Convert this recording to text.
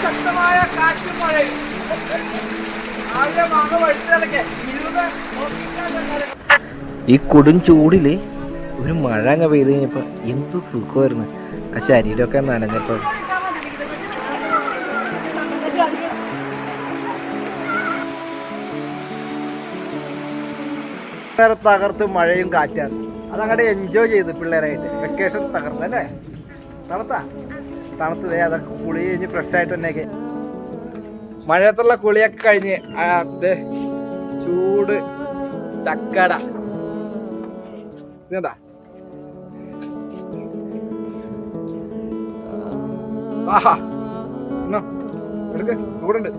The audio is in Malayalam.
ശക്തമായ കാറ്റും മഴയും. ഈ കൊടും ചൂടില് ഒരു മഴ അങ്ങ് പെയ്ത് കഴിഞ്ഞപ്പോ എന്ത് സുഖമായിരുന്നു. ആ ശരീരമൊക്കെ നനഞ്ഞപ്പോ. തകർത്ത് മഴയും കാറ്റാണ്. അതങ്ങോട്ട് എൻജോയ് ചെയ്ത് പിള്ളേരായിട്ട് വെക്കേഷൻ തകർന്നല്ലേ. തണുത്തതേ അതൊക്കെ കുളി കഴിഞ്ഞ് ഫ്രഷ് ആയിട്ട് തന്നെയൊക്കെ മഴയത്തുള്ള കുളിയൊക്കെ കഴിഞ്ഞ് അത് ചൂട് ചക്കട ഇതാ. ആഹാ എടുക്ക ചൂടുണ്ട്.